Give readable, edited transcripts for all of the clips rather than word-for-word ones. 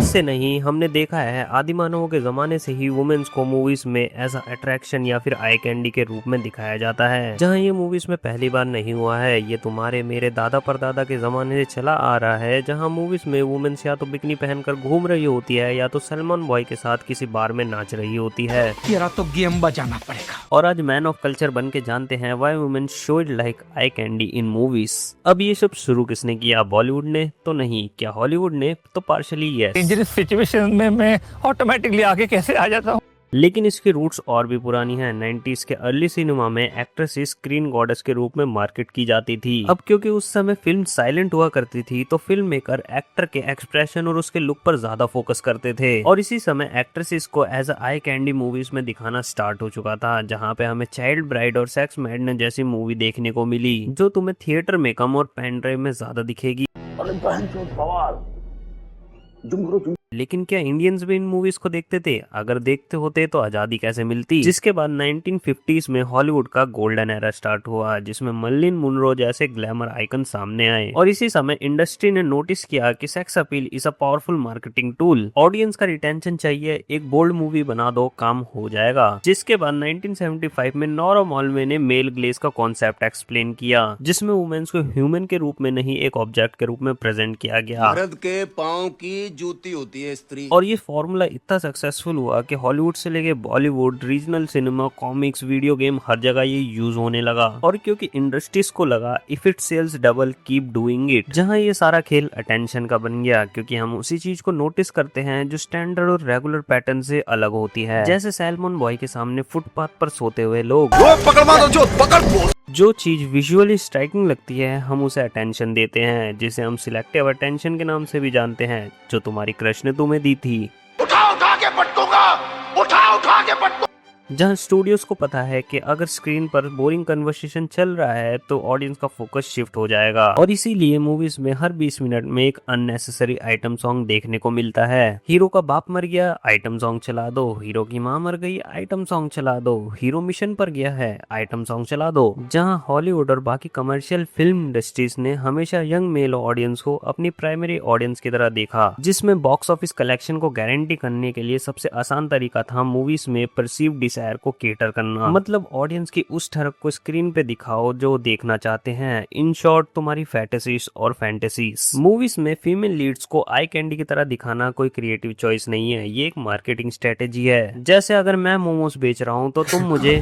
आज से नहीं, हमने देखा है आदिमानवों के जमाने से ही वुमेन्स को मूवीज में एज अट्रैक्शन या फिर आई कैंडी के रूप में दिखाया जाता है। जहां ये मूवीज में पहली बार नहीं हुआ है, ये तुम्हारे मेरे दादा परदादा के जमाने से चला आ रहा है, जहां मूवीज में वुमेन्स या तो बिकनी पहनकर घूम रही होती है या तो सलमान बॉय के साथ किसी बार में नाच रही होती है। तेरा तो गेम बजाना पड़ेगा। और आज मैन ऑफ कल्चर बन के जानते हैं why women showed like eye candy in movies. अब ये सब शुरू किसने किया, बॉलीवुड ने तो नहीं, क्या हॉलीवुड ने, तो पार्शली यस। डेंजरस सिचुएशन में मैं ऑटोमेटिकली आगे कैसे आ जाता हूँ। लेकिन इसकी रूट्स और भी पुरानी हैं। 90s के अर्ली सिनेमा में एक्ट्रेस स्क्रीन गॉडेस के रूप में मार्केट की जाती थी। अब क्योंकि उस समय फिल्म साइलेंट हुआ करती थी, तो फिल्म मेकर एक्टर के एक्सप्रेशन और उसके लुक पर ज्यादा फोकस करते थे। और इसी समय एक्ट्रेसेस को as a eye candy movies में दिखाना स्टार्ट हो चुका था, जहाँ पे हमें चाइल्ड ब्राइड और सेक्स मैडनेस जैसी मूवी देखने को मिली, जो तुम्हें थिएटर में कम और पेन ड्राइव में ज्यादा दिखेगी। लेकिन क्या इंडियंस भी इन मूवीज को देखते थे? अगर देखते होते तो आजादी कैसे मिलती। जिसके बाद 1950s में हॉलीवुड का गोल्डन एरा स्टार्ट हुआ, जिसमें मर्लिन मुनरो जैसे ग्लैमर आइकन सामने आए। और इसी समय इंडस्ट्री ने नोटिस किया कि sex appeal is a powerful marketing tool. Audience का रिटेंशन चाहिए, एक बोल्ड मूवी बना दो, काम हो जाएगा। जिसके बाद 1975 में नोरा मॉलवे ने मेल ग्लेज का कॉन्सेप्ट एक्सप्लेन किया, जिसमें वुमेन्स को ह्यूमन के रूप में नहीं, एक ऑब्जेक्ट के रूप में प्रेजेंट किया गया। मर्द के पाँव की जूती होती है स्त्री। और ये फॉर्मूला इतना सक्सेसफुल हुआ कि हॉलीवुड से लेके Bollywood, regional cinema, comics, video game, हर जगह ये यूज होने लगा। और क्योंकि इंडस्ट्रीज को लगा if it sells double keep doing it, जहां ये सारा खेल अटेंशन का बन गया, क्योंकि हम उसी चीज को नोटिस करते हैं जो स्टैंडर्ड और रेगुलर पैटर्न से अलग होती है। जैसे सैलमन बॉय के सामने फुटपाथ पर सोते हुए लोग, जो चीज विजुअली स्ट्राइकिंग लगती है हम उसे अटेंशन देते हैं, जिसे हम सिलेक्टिव अटेंशन के नाम से भी जानते हैं, जो तुम्हारी क्रश ने तुम्हें दी थी। उठा के पटकूंगा, उठा के पटकूंगा। जहां स्टूडियोज को पता है कि अगर स्क्रीन पर बोरिंग कन्वर्सेशन चल रहा है तो ऑडियंस का फोकस शिफ्ट हो जाएगा, और इसीलिए मूवीज में हर 20 मिनट में एक अननेसेसरी आइटम सॉन्ग देखने को मिलता है। हीरो का बाप मर गया, आइटम सॉन्ग चला दो। हीरो की माँ मर गई, आइटम सॉन्ग चला दो। हीरो मिशन पर गया है, आइटम सॉन्ग चला दो। जहां हॉलीवुड और बाकी कमर्शियल फिल्म इंडस्ट्रीज ने हमेशा यंग मेल ऑडियंस को अपनी प्राइमरी ऑडियंस की तरह देखा, जिसमें बॉक्स ऑफिस कलेक्शन को गारंटी करने के लिए सबसे आसान तरीका था मूवीज में परसीव्ड डिजायर को केटर करना। मतलब ऑडियंस की उस ठरक को स्क्रीन पे दिखाओ जो देखना चाहते हैं। इन शॉर्ट तुम्हारी फैंटेसीज और फैंटेसीज। मूवीज में फीमेल लीड्स को आई कैंडी की तरह दिखाना कोई क्रिएटिव चॉइस नहीं है, ये एक मार्केटिंग स्ट्रेटेजी है। जैसे अगर मैं मोमोज बेच रहा हूँ तो तुम मुझे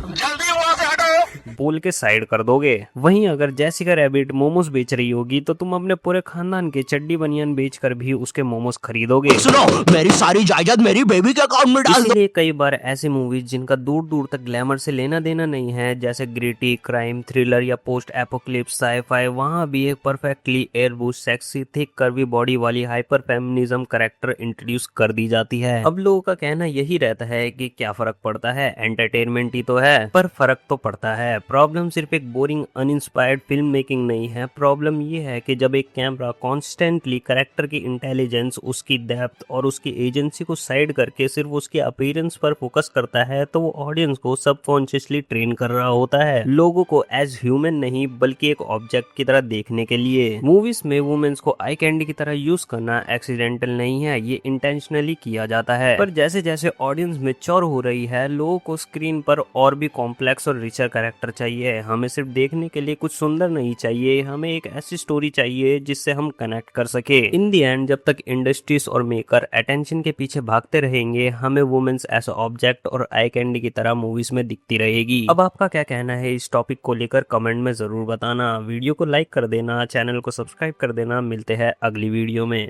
बोल के साइड कर दोगे। वहीं अगर जैसिका रैबिट मोमोज बेच रही होगी तो तुम अपने पूरे खानदान के चड्डी बनियान बेचकर भी उसके मोमोज खरीदोगे। सुनो, मेरी सारी जायदाद मेरी बेबी के अकाउंट में डाल दो। इसलिए कई बार ऐसी मूवीज जिनका दूर दूर तक ग्लैमर से लेना देना नहीं है, जैसे ग्रिटी, क्राइम, थ्रिलर या पोस्ट एपोकलिप्स साइ-फाई, वहां भी एक perfectly airbrushed, sexy, thick, curvy body वाली हाइपर फेमिनिज्म कैरेक्टर इंट्रोड्यूस कर दी जाती है। अब लोगों का कहना यही रहता है कि क्या फर्क पड़ता है, एंटरटेनमेंट ही तो है। पर फर्क तो पड़ता है। प्रॉब्लम सिर्फ एक बोरिंग अनइंस्पायर्ड फिल्म मेकिंग नहीं है, प्रॉब्लम ये है कि जब एक कैमरा कॉन्स्टेंटली कैरेक्टर की इंटेलिजेंस, उसकी डेप्थ और उसकी एजेंसी को साइड करके सिर्फ उसके अपीयरेंस पर फोकस करता है, तो वो ऑडियंस को सबकॉन्शियसली ट्रेन कर रहा होता है, लोगों को एज ह्यूमन नहीं बल्कि एक ऑब्जेक्ट की तरह देखने के लिए। मूवीज में वुमेन्स को आई कैंडी की तरह यूज करना एक्सीडेंटल नहीं है, ये इंटेंशनली किया जाता है। पर जैसे जैसे ऑडियंस मैच्योर हो रही है, लोगों को स्क्रीन पर और भी कॉम्प्लेक्स और रिचर कैरेक्टर चाहिए। हमें सिर्फ देखने के लिए कुछ सुंदर नहीं चाहिए, हमें एक ऐसी स्टोरी चाहिए जिससे हम कनेक्ट कर सके। इन दी एंड जब तक इंडस्ट्रीज और मेकर अटेंशन के पीछे भागते रहेंगे, हमें वुमेन्स एज ऑब्जेक्ट और आई कैंडी की तरह मूवीज में दिखती रहेगी। अब आपका क्या कहना है इस टॉपिक को लेकर कमेंट में जरूर बताना। वीडियो को लाइक कर देना, चैनल को सब्सक्राइब कर देना। मिलते हैं अगली वीडियो में।